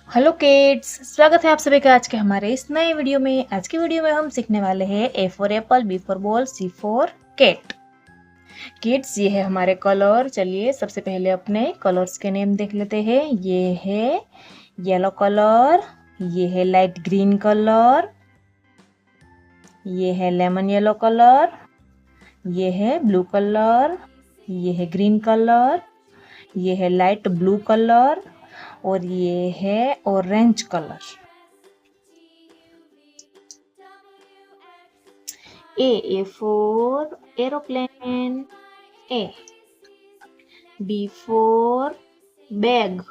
Hello kids, स्वागत है आप सभी का आज के हमारे इस नए वीडियो में। आज की वीडियो में हम सीखने वाले हैं A for apple, B for ball, C for cat. Kids, ये है हमारे कलर। चलिए सबसे पहले अपने कलर्स के नेम देख लेते हैं। ये है येलो कलर, ये है लाइट ग्रीन कलर, ये है लेमन येलो कलर, ये है ब्लू कलर, ये है ग्रीन कलर, ये है लाइट ब्लू कलर और ये है orange colour. A for aeroplane. A. B for bag.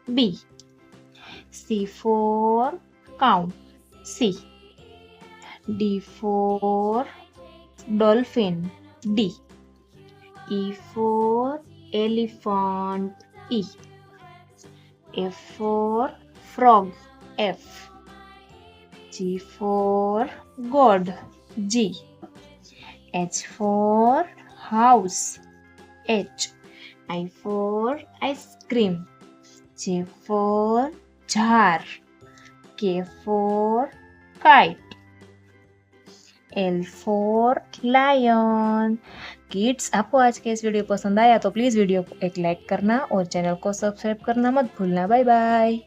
B. C for cow. C. D for dolphin. D. E for elephant. E. F for frog. F. G for God. G. H for house. H. I for ice cream. J for jar. K for kite. L for lion. Kids, आपको आज के इस video पसंद आया तो please video को एक like करना और चैनल को सब्सक्राइब करना मत भूलना। Bye bye.